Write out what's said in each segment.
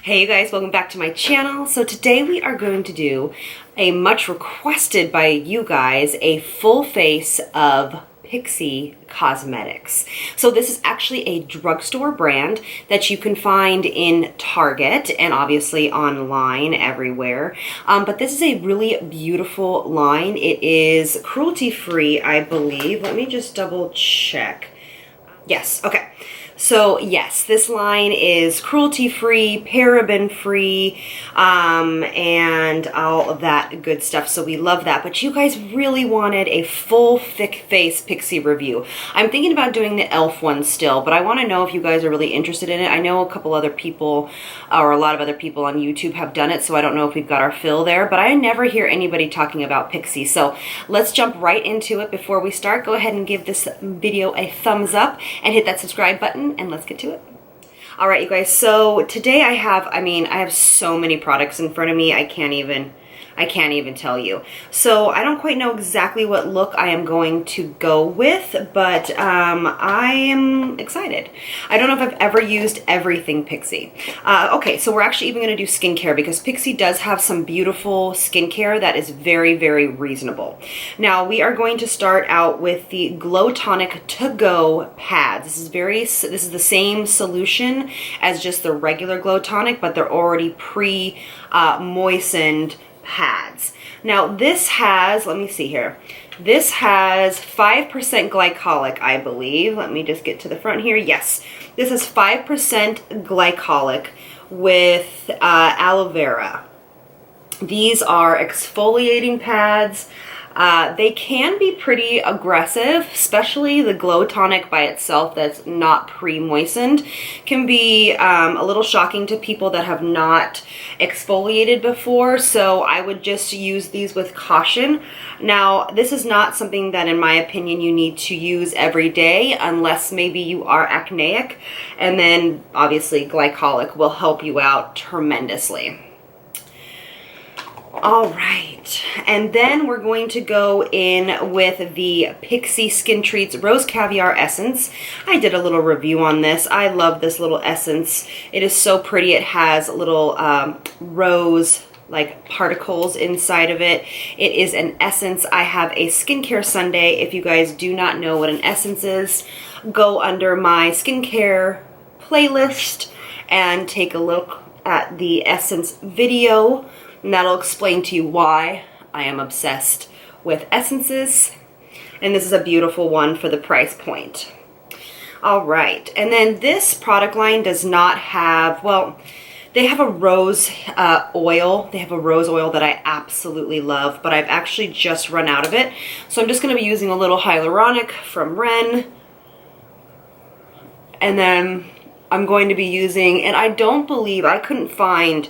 Hey you guys, welcome back to my channel. So today we are going to do a much requested by you guys, a full face of Pixi cosmetics. So this is actually a drugstore brand that you can find in Target and obviously online everywhere. But this is a really beautiful line. It is cruelty-free, I believe. Let me just double check. Yes, okay. So yes, this line is cruelty-free, paraben-free, and all of that good stuff. So we love that. But you guys really wanted a full thick face Pixi review. I'm thinking about doing the e.l.f. one still, but I want to know if you guys are really interested in it. I know a couple other people, or a lot of other people on YouTube have done it, so I don't know if we've got our fill there, but I never hear anybody talking about Pixi. So let's jump right into it. Before we start, go ahead and give this video a thumbs up and hit that subscribe button, and let's get to it. All right, you guys, so today I have so many products in front of me, I can't even tell you. So I don't quite know exactly what look I am going to go with, but I am excited. I don't know if I've ever used everything Pixi. Okay, so we're actually even going to do skincare because Pixi does have some beautiful skincare that is very, very reasonable. Now we are going to start out with the Tonic To Go Pad. This is the same solution as just the regular Glow Tonic, but they're already pre-moistened pads. Now this has, let me see here, this has 5% glycolic, I believe. Let me just get to the front here. Yes, this is 5% glycolic with aloe vera. These are exfoliating pads. They can be pretty aggressive, especially the Glow Tonic by itself that's not pre-moistened can be a little shocking to people that have not exfoliated before, so I would just use these with caution. Now, this is not something that, in my opinion, you need to use every day unless maybe you are acneic, and then obviously glycolic will help you out tremendously. All right, and then we're going to go in with the Pixi Skin Treats Rose Caviar Essence. I did a little review on this. I love this little essence. It is so pretty. It has little rose like particles inside of it. It is an essence. I have a skincare Sunday. If you guys do not know what an essence is, go under my skincare playlist and take a look at the essence video. And that'll explain to you why I am obsessed with essences. And this is a beautiful one for the price point. All right, and then this product line does not have, well, they have a rose oil. They have a rose oil that I absolutely love, but I've actually just run out of it. So I'm just gonna be using a little hyaluronic from Ren. And then I'm going to be using, and I don't believe, I couldn't find,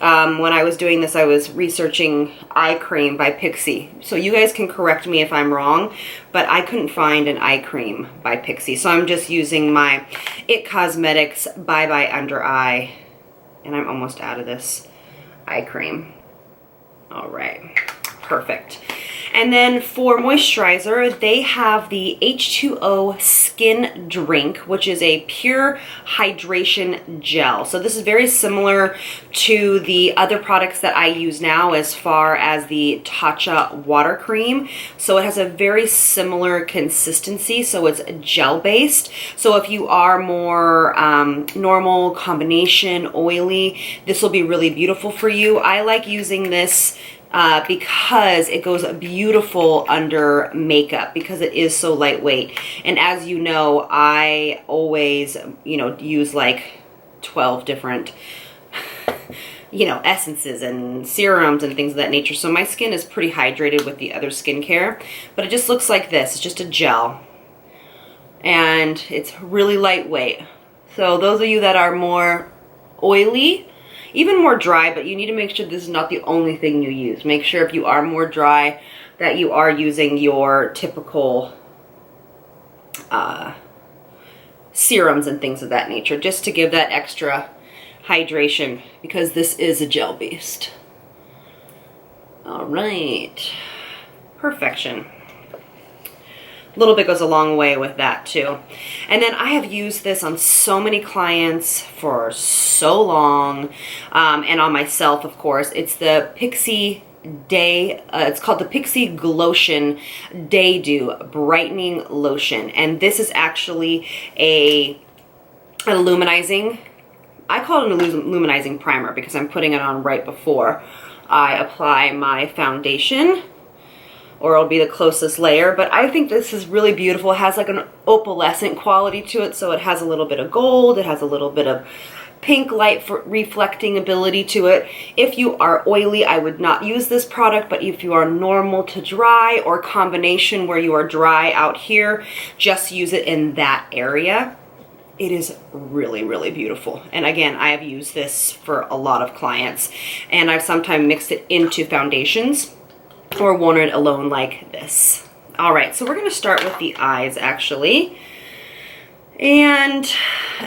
when I was doing this, I was researching eye cream by Pixi. So you guys can correct me if I'm wrong, but I couldn't find an eye cream by Pixi. So I'm just using my IT Cosmetics Bye Bye Under Eye, and I'm almost out of this eye cream. All right, perfect. And then for moisturizer, they have the H2O Skin Drink, which is a pure hydration gel. So this is very similar to the other products that I use now as far as the Tatcha water cream. So it has a very similar consistency, so it's gel based. So if you are more normal, combination, oily, this will be really beautiful for you. I like using this because it goes beautiful under makeup because it is so lightweight. And as you know, I always, use like 12 different, essences and serums and things of that nature. So my skin is pretty hydrated with the other skincare, but it just looks like this. It's just a gel and it's really lightweight. So those of you that are more oily, even more dry, but you need to make sure this is not the only thing you use. Make sure if you are more dry that you are using your typical serums and things of that nature, just to give that extra hydration because this is a gel beast. All right, perfection. A little bit goes a long way with that too. And then I have used this on so many clients for so long, and on myself, of course. It's the Pixi Day, it's called the Pixie Glow Day Dew Brightening Lotion. And this is actually an illuminizing, I call it an illuminizing primer because I'm putting it on right before I apply my foundation, or it'll be the closest layer. But I think this is really beautiful. It has like an opalescent quality to it, so it has a little bit of gold, it has a little bit of pink light for reflecting ability to it. If you are oily, I would not use this product, but if you are normal to dry or combination where you are dry out here, just use it in that area. It is really, really beautiful. And again, I have used this for a lot of clients, and I've sometimes mixed it into foundations or worn it alone like this. All right, so we're gonna start with the eyes actually. And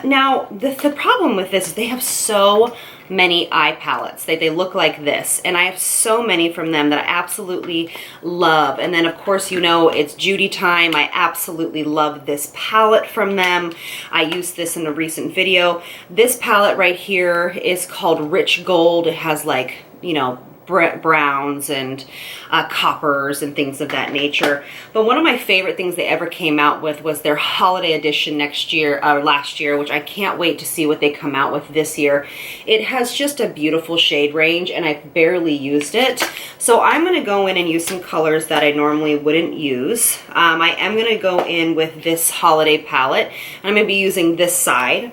now the problem with this is they have so many eye palettes. They look like this, and I have so many from them that I absolutely love. And then of course, you know, it's Judy time. I absolutely love this palette from them. I used this in a recent video. This palette right here is called Rich Gold. It has like, you know, browns and coppers and things of that nature. But one of my favorite things they ever came out with was their holiday edition last year, which I can't wait to see what they come out with this year. It has just a beautiful shade range, and I've barely used it. So I'm going to go in and use some colors that I normally wouldn't use. I am going to go in with this holiday palette. I'm going to be using this side.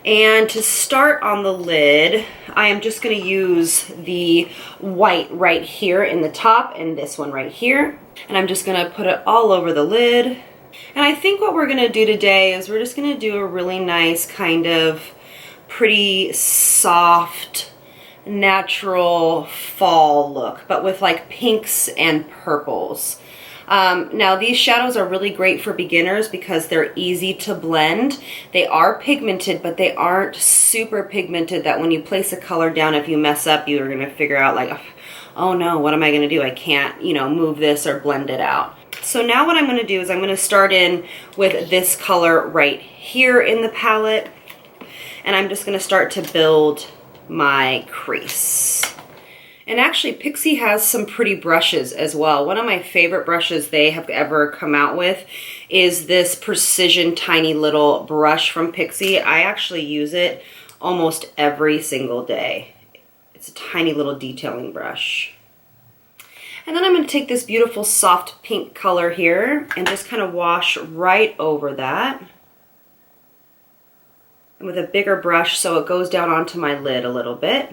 And to start on the lid, I am just going to use the white right here in the top and this one right here. And I'm just going to put it all over the lid. And I think what we're going to do today is we're just going to do a really nice kind of pretty soft, natural fall look, but with like pinks and purples. Now these shadows are really great for beginners because they're easy to blend. They are pigmented, but they aren't super pigmented that when you place a color down, if you mess up, you're going to figure out like, oh no, what am I going to do? I can't, you know, move this or blend it out. So now what I'm going to do is I'm going to start in with this color right here in the palette, and I'm just going to start to build my crease. And actually, Pixi has some pretty brushes as well. One of my favorite brushes they have ever come out with is this precision tiny little brush from Pixi. I actually use it almost every single day. It's a tiny little detailing brush. And then I'm going to take this beautiful soft pink color here and just kind of wash right over that. And with a bigger brush so it goes down onto my lid a little bit.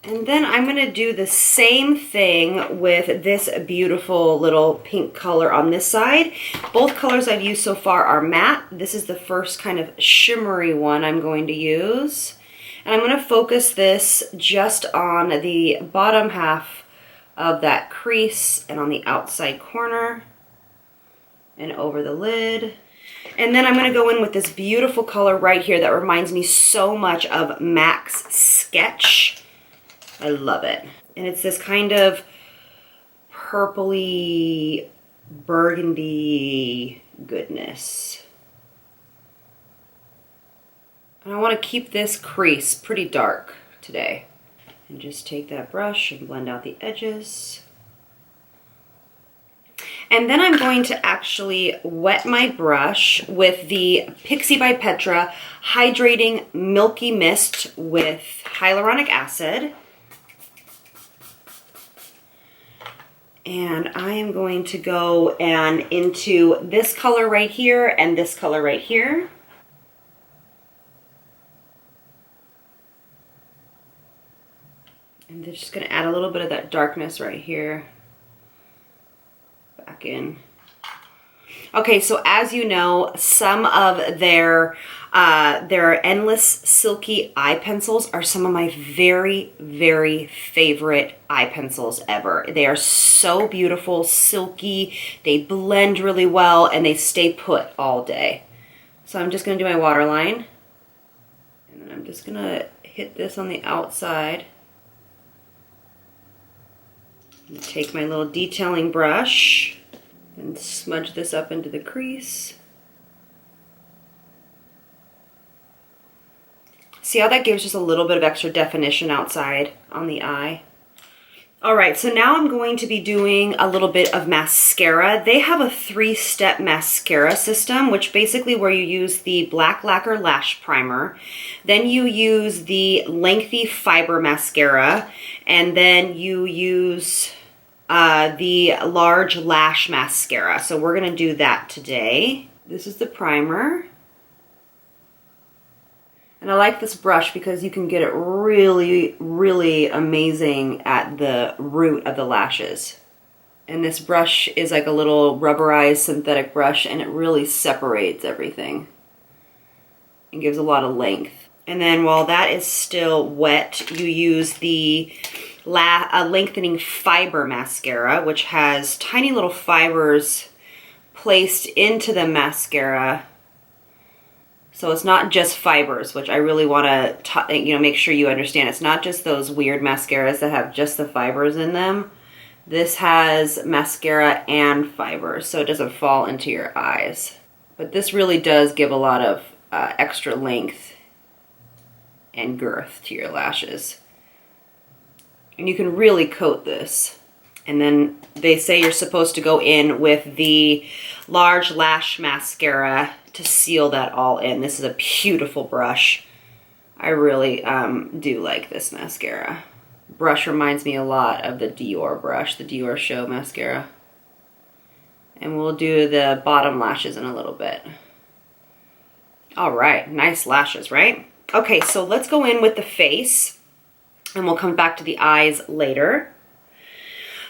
And then I'm going to do the same thing with this beautiful little pink color on this side. Both colors I've used so far are matte. This is the first kind of shimmery one I'm going to use. And I'm going to focus this just on the bottom half of that crease and on the outside corner and over the lid. And then I'm going to go in with this beautiful color right here that reminds me so much of MAC's Sketch. I love it. And it's this kind of purpley, burgundy goodness. And I want to keep this crease pretty dark today. And just take that brush and blend out the edges. And then I'm going to actually wet my brush with the Pixi by Petra Hydrating Milky Mist with hyaluronic acid. And I am going to go and into this color right here and this color right here. And just going to add a little bit of that darkness right here. Back in. Okay, so as you know, some of their Endless Silky eye pencils are some of my very, very favorite eye pencils ever. They are so beautiful, silky, they blend really well, and they stay put all day. So I'm just going to do my waterline. And then I'm just going to hit this on the outside. Take my little detailing brush and smudge this up into the crease. See how that gives just a little bit of extra definition outside on the eye? All right, so now I'm going to be doing a little bit of mascara. They have a 3-step mascara system, which basically where you use the black lacquer lash primer, then you use the lengthy fiber mascara, and then you use the large lash mascara. So we're gonna do that today. This is the primer. And I like this brush because you can get it really, really amazing at the root of the lashes. And this brush is like a little rubberized synthetic brush, and it really separates everything and gives a lot of length. And then while that is still wet, you use the lengthening fiber mascara, which has tiny little fibers placed into the mascara. So it's not just fibers, which I really want to, make sure you understand. It's not just those weird mascaras that have just the fibers in them. This has mascara and fibers, so it doesn't fall into your eyes. But this really does give a lot of extra length and girth to your lashes. And you can really coat this. And then they say you're supposed to go in with the large lash mascara to seal that all in. This is a beautiful brush. I really do like this mascara. Brush reminds me a lot of the Dior brush, the Dior Show mascara. And we'll do the bottom lashes in a little bit. All right, nice lashes, right? Okay, so let's go in with the face, and we'll come back to the eyes later.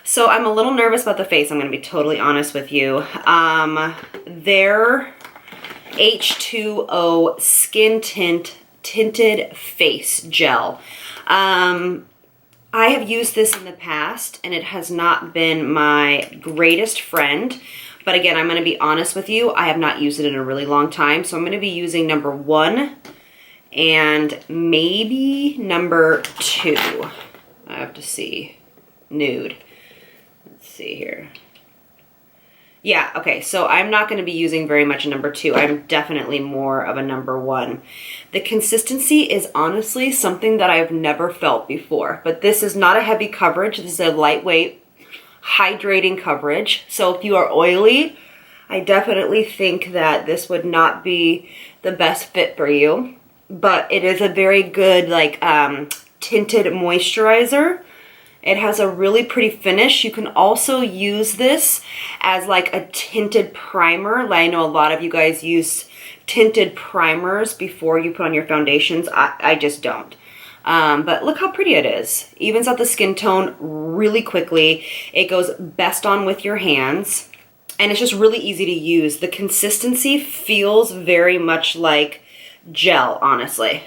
So I'm a little nervous about the face, I'm gonna be totally honest with you. Their H2O Skin Tint Tinted Face Gel. I have used this in the past, and it has not been my greatest friend. But again, I'm gonna be honest with you, I have not used it in a really long time, so I'm gonna be using number 1 and maybe number 2. I have to see. Nude. Let's see here. Yeah, okay, so I'm not going to be using very much number 2. I'm definitely more of a number 1. The consistency is honestly something that I've never felt before, but this is not a heavy coverage. This is a lightweight, hydrating coverage. So if you are oily, I definitely think that this would not be the best fit for you, but it is a very good tinted moisturizer. It has a really pretty finish. You can also use this as like a tinted primer. I know a lot of you guys use tinted primers before you put on your foundations. I just don't. But look how pretty it is. Evens out the skin tone really quickly. It goes best on with your hands. And it's just really easy to use. The consistency feels very much like gel, honestly.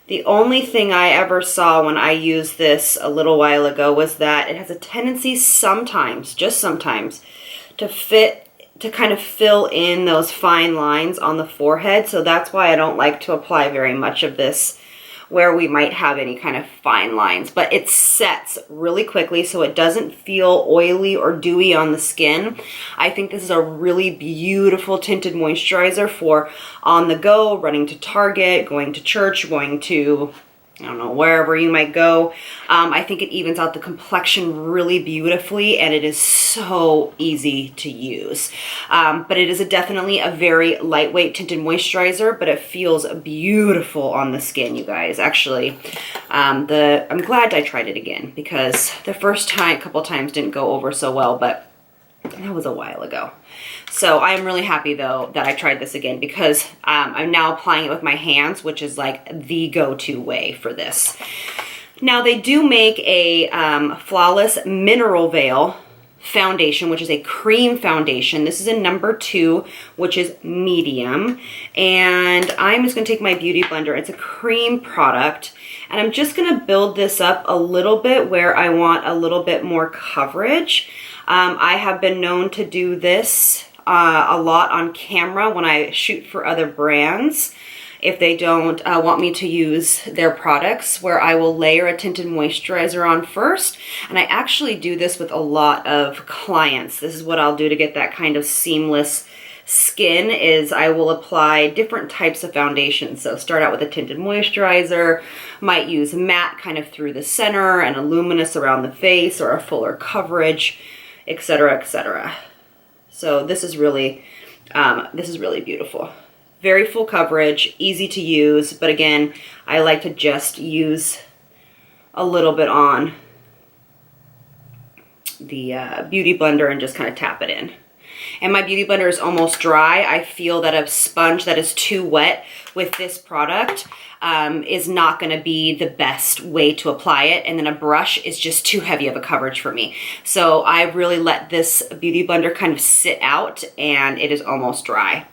The only thing I ever saw when I used this a little while ago was that it has a tendency sometimes, just sometimes, to kind of fill in those fine lines on the forehead. So that's why I don't like to apply very much of this where we might have any kind of fine lines. But it sets really quickly, so it doesn't feel oily or dewy on the skin. I think this is a really beautiful tinted moisturizer for on the go, running to Target, going to church, going to, I don't know, wherever you might go. I think it evens out the complexion really beautifully, and it is so easy to use. But it is definitely a very lightweight tinted moisturizer, but it feels beautiful on the skin, you guys. Actually, I'm glad I tried it again, because the first couple times didn't go over so well, but that was a while ago. So I'm really happy though that I tried this again, because I'm now applying it with my hands, which is like the go-to way for this. Now they do make a Flawless Mineral Veil foundation, which is a cream foundation. This is in number 2, which is medium. And I'm just gonna take my beauty blender. It's a cream product. And I'm just gonna build this up a little bit where I want a little bit more coverage. I have been known to do this a lot on camera when I shoot for other brands. if they don't want me to use their products, where I will layer a tinted moisturizer on first. And I actually do this with a lot of clients. This is what I'll do to get that kind of seamless skin, is I will apply different types of foundations. So start out with a tinted moisturizer, might use matte kind of through the center and a luminous around the face, or a fuller coverage, etc., etc. So this is really beautiful. Very full coverage, easy to use, but again, I like to just use a little bit on the Beauty Blender and just kind of tap it in. And my Beauty Blender is almost dry. I feel that a sponge that is too wet with this product is not going to be the best way to apply it. And then a brush is just too heavy of a coverage for me. So I really let this Beauty Blender kind of sit out, and it is almost dry.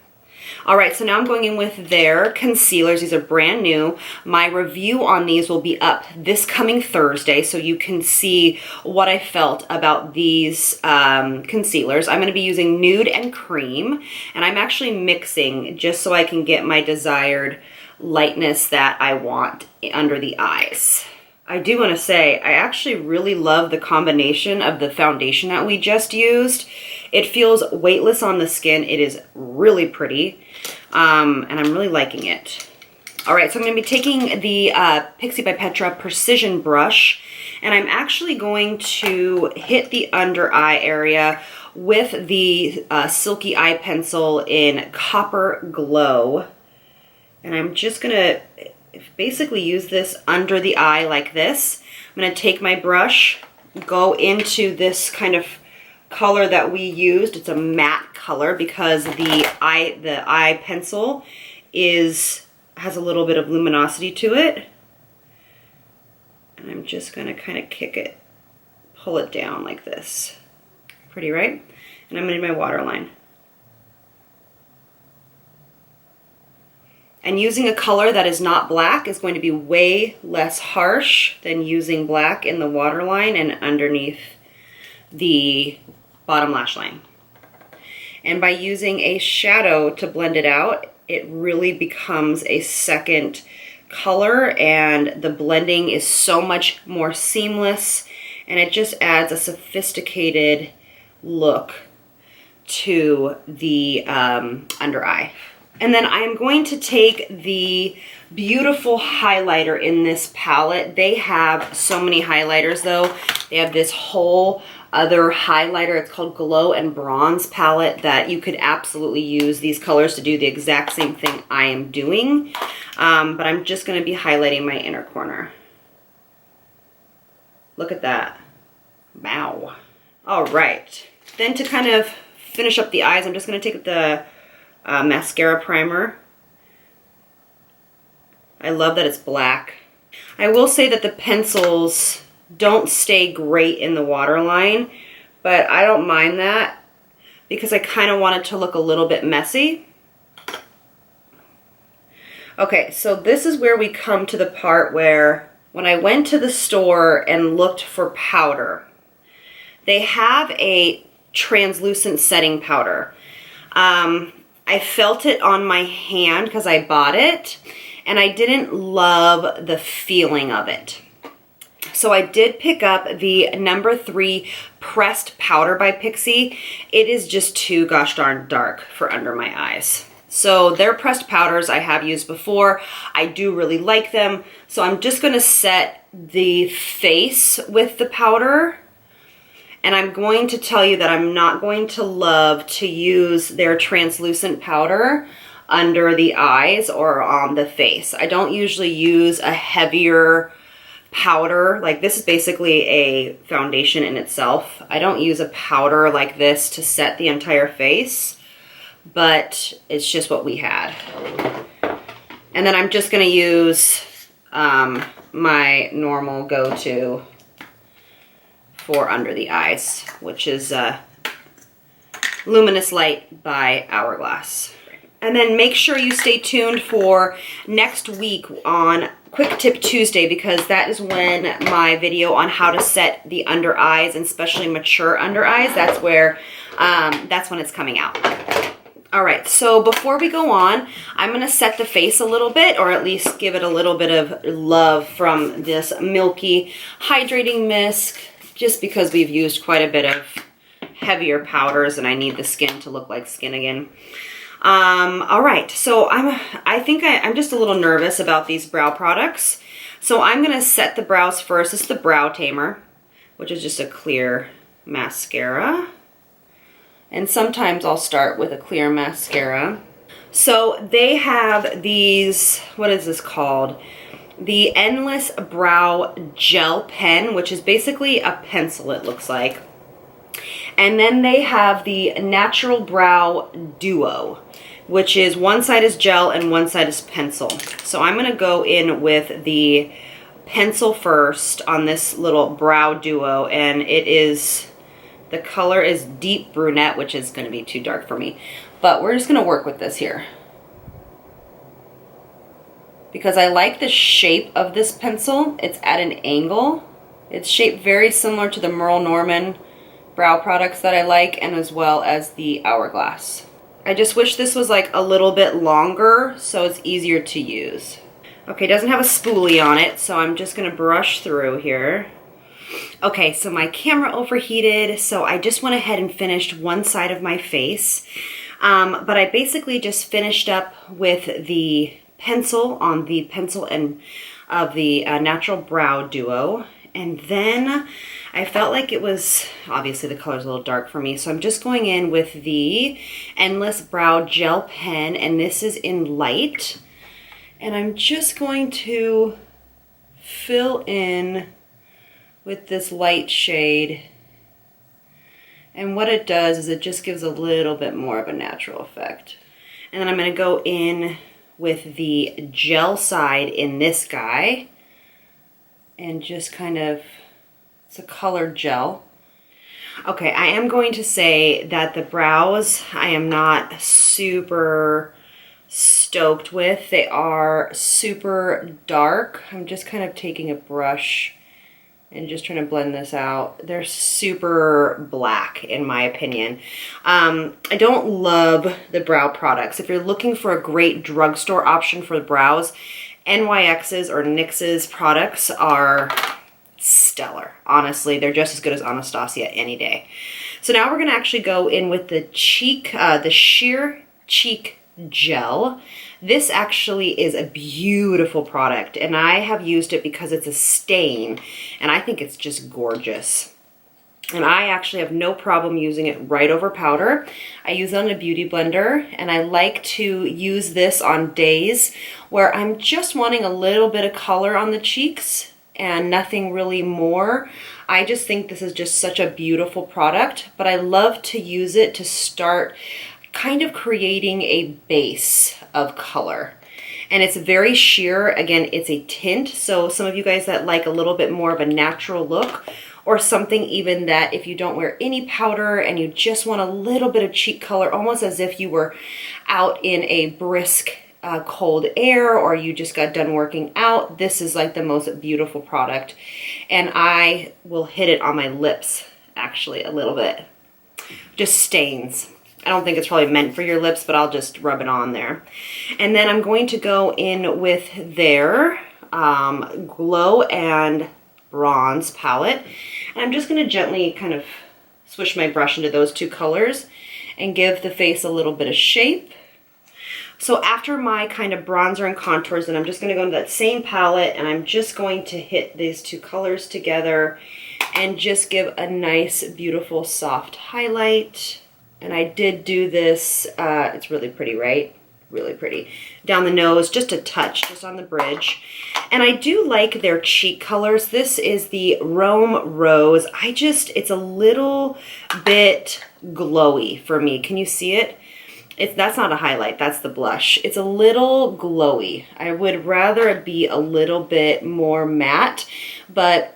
All right, so now I'm going in with their concealers. These are brand new. My review on these will be up this coming Thursday, so you can see what I felt about these concealers. I'm going to be using nude and cream, and I'm actually mixing just so I can get my desired lightness that I want under the eyes. I do want to say, I actually really love the combination of the foundation that we just used. It feels weightless on the skin. It is really pretty, and I'm really liking it. All right, so I'm going to be taking the Pixi by Petra Precision Brush, and I'm actually going to hit the under eye area with the Silky eye pencil in Copper Glow. And I'm just going to basically use this under the eye like this. I'm going to take my brush, go into this kind of color that we used. It's a matte color because the eye pencil has a little bit of luminosity to it. And I'm just going to kind of kick it, pull it down like this. Pretty, right? And I'm going to do my waterline. And using a color that is not black is going to be way less harsh than using black in the waterline and underneath the bottom lash line. And by using a shadow to blend it out, it really becomes a second color, and the blending is so much more seamless, and it just adds a sophisticated look to the under eye. And then I'm going to take the beautiful highlighter in this palette. They have so many highlighters though. They have this whole other highlighter. It's called Glow and Bronze palette that you could absolutely use these colors to do the exact same thing I am doing. But I'm just going to be highlighting my inner corner. Look at that. Wow. All right. Then to kind of finish up the eyes, I'm just going to take the mascara primer. I love that it's black. I will say that the pencils don't stay great in the waterline, but I don't mind that because I kind of want it to look a little bit messy. Okay, so this is where we come to the part where when I went to the store and looked for powder, they have a translucent setting powder. I felt it on my hand because I bought it, and I didn't love the feeling of it. So I did pick up the number 3 pressed powder by Pixi. It is just too gosh darn dark for under my eyes. So their pressed powders I have used before. I do really like them. So I'm just going to set the face with the powder. And I'm going to tell you that I'm not going to love to use their translucent powder under the eyes or on the face. I don't usually use a heavier powder. Like this is basically a foundation in itself. I don't use a powder like this to set the entire face, but it's just what we had. And then I'm just going to use my normal go-to for under the eyes, which is Luminous Light by Hourglass. And then make sure you stay tuned for next week on Quick Tip Tuesday, because that is when my video on how to set the under eyes, and especially mature under eyes, that's when it's coming out. All right, so before we go on, I'm gonna set the face a little bit, or at least give it a little bit of love from this Milky Hydrating Mist, just because we've used quite a bit of heavier powders and I need the skin to look like skin again. All right, so I think I'm just a little nervous about these brow products. So I'm gonna set the brows first. This is the Brow Tamer, which is just a clear mascara. And sometimes I'll start with a clear mascara. So they have these, what is this called? The Endless Brow Gel Pen, which is basically a pencil, it looks like. And then they have the Natural Brow Duo, which is one side is gel and one side is pencil. So I'm gonna go in with the pencil first on this little Brow Duo, and it is, the color is Deep Brunette, which is gonna be too dark for me. But we're just gonna work with this here, because I like the shape of this pencil. It's at an angle. It's shaped very similar to the Merle Norman brow products that I like, and as well as the Hourglass. I just wish this was like a little bit longer so it's easier to use. Okay, it doesn't have a spoolie on it, so I'm just gonna brush through here. Okay, so my camera overheated, so I just went ahead and finished one side of my face. But I basically just finished up with the pencil on the pencil and of the Natural Brow Duo. And then I felt like it was, obviously the color's a little dark for me, so I'm just going in with the Endless Brow Gel Pen, and this is in light. And I'm just going to fill in with this light shade. And what it does is it just gives a little bit more of a natural effect. And then I'm gonna go in with the gel side in this guy, and just kind of, it's a colored gel. Okay, I am going to say that the brows I am not super stoked with. They are super dark. I'm just kind of taking a brush and just trying to blend this out. They're super black in my opinion. I don't love the brow products. If you're looking for a great drugstore option for the brows, NYX's or NYX's products are stellar. Honestly, they're just as good as Anastasia any day. So now we're gonna actually go in with the cheek, the Sheer Cheek Gel. This actually is a beautiful product, and I have used it because it's a stain, and I think it's just gorgeous. And I actually have no problem using it right over powder. I use it on a beauty blender, and I like to use this on days where I'm just wanting a little bit of color on the cheeks and nothing really more. I just think this is just such a beautiful product, but I love to use it to start kind of creating a base of color. And it's very sheer. Again, it's a tint, so some of you guys that like a little bit more of a natural look, or something even that if you don't wear any powder and you just want a little bit of cheek color, almost as if you were out in a brisk cold air, or you just got done working out, this is like the most beautiful product. And I will hit it on my lips actually a little bit. Just stains. I don't think it's probably meant for your lips, but I'll just rub it on there. And then I'm going to go in with their Glow and Bronze palette. And I'm just going to gently kind of swish my brush into those two colors and give the face a little bit of shape. So after my kind of bronzer and contours, then I'm just going to go into that same palette, and I'm just going to hit these two colors together and just give a nice, beautiful, soft highlight. And I did do this, it's really pretty, right? Really pretty. Down the nose, just a touch, just on the bridge. And I do like their cheek colors. This is the Rome Rose. It's a little bit glowy for me. Can you see it? That's not a highlight, that's the blush. It's a little glowy. I would rather it be a little bit more matte, but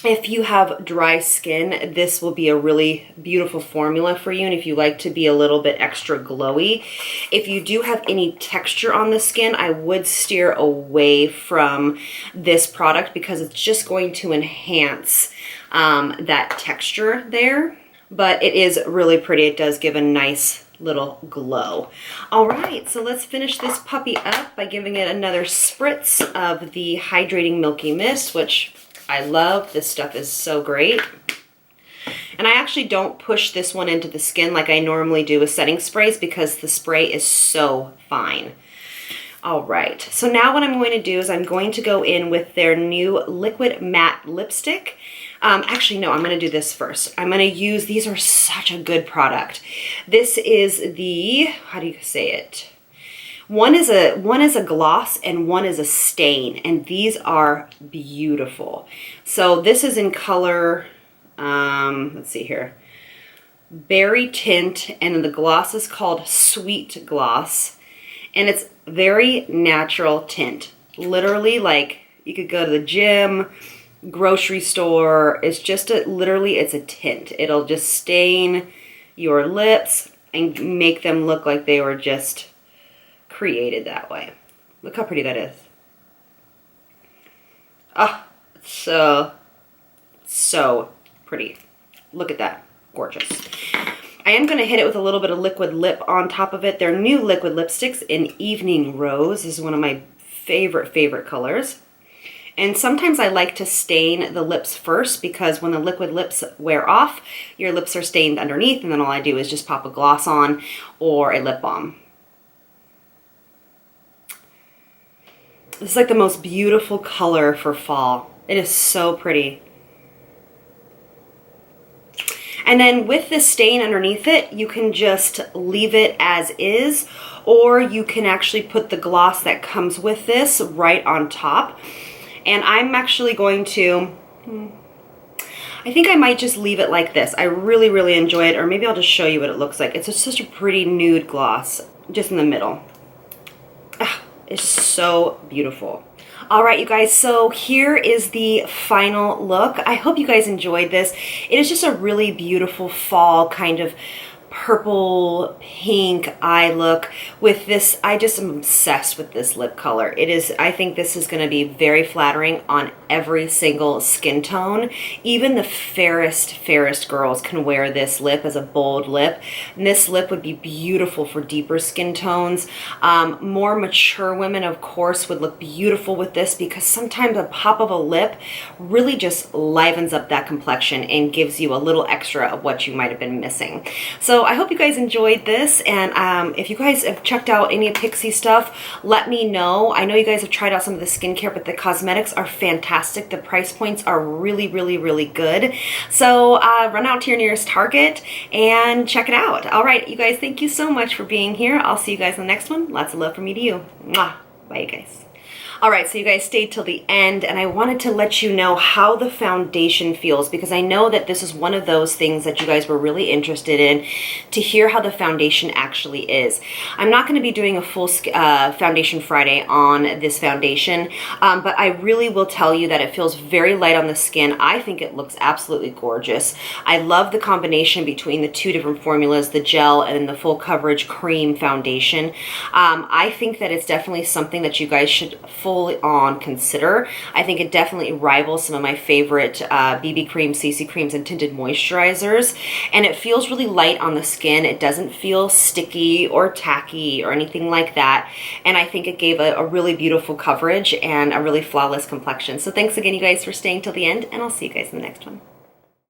if you have dry skin, this will be a really beautiful formula for you. And if you like to be a little bit extra glowy, if you do have any texture on the skin, I would steer away from this product because it's just going to enhance that texture there. But it is really pretty. It does give a nice little glow. All right, so let's finish this puppy up by giving it another spritz of the Hydrating Milky Mist, which I love. This stuff is so great. And I actually don't push this one into the skin like I normally do with setting sprays because the spray is so fine. All right, so now what I'm going to do is I'm going to go in with their new Liquid Matte Lipstick. Actually, no, I'm going to do this first. I'm going to use, these are such a good product. This is the, how do you say it? One is a gloss and one is a stain, and these are beautiful. So this is in color, let's see here, Berry Tint, and the gloss is called Sweet Gloss, and it's very natural tint. Literally, like, you could go to the gym, grocery store. It's just literally it's a tint. It'll just stain your lips and make them look like they were just created that way. Look how pretty that is. Oh, so pretty. Look at that. Gorgeous. I am going to hit it with a little bit of liquid lip on top of it. They're new liquid lipsticks in Evening Rose. This is one of my favorite colors. And sometimes I like to stain the lips first because when the liquid lips wear off, your lips are stained underneath, and then all I do is just pop a gloss on or a lip balm. This is like the most beautiful color for fall. It is so pretty. And then with the stain underneath it, you can just leave it as is, or you can actually put the gloss that comes with this right on top. And I'm actually going to, I think I might just leave it like this. I really enjoy it, or maybe I'll just show you what it looks like. It's such a pretty nude gloss, just in the middle. Ah, it's so beautiful. All right, you guys, so here is the final look. I hope you guys enjoyed this. It is just a really beautiful fall kind of purple pink eye look with this. I just am obsessed with this lip color. It is, I think this is going to be very flattering on every single skin tone. Even the fairest girls can wear this lip as a bold lip. And this lip would be beautiful for deeper skin tones. More mature women, of course, would look beautiful with this because sometimes a pop of a lip really just livens up that complexion and gives you a little extra of what you might have been missing. So I hope you guys enjoyed this, and if you guys have checked out any of Pixi stuff, let me know. I know you guys have tried out some of the skincare, but the cosmetics are fantastic. The price points are really good. So run out to your nearest Target and check it out. All right, you guys, thank you so much for being here. I'll see you guys in the next one. Lots of love from me to you. Mwah. Bye, you guys. All right, so you guys stayed till the end, and I wanted to let you know how the foundation feels because I know that this is one of those things that you guys were really interested in, to hear how the foundation actually is. I'm not going to be doing a full foundation Friday on this foundation, but I really will tell you that it feels very light on the skin. I think it looks absolutely gorgeous. I love the combination between the two different formulas, the gel and the full coverage cream foundation. I think that it's definitely something that you guys should full on consider. I think it definitely rivals some of my favorite BB creams, CC creams, and tinted moisturizers, and it feels really light on the skin. It doesn't feel sticky or tacky or anything like that, and I think it gave a really beautiful coverage and a really flawless complexion. So thanks again, you guys, for staying till the end, and I'll see you guys in the next one.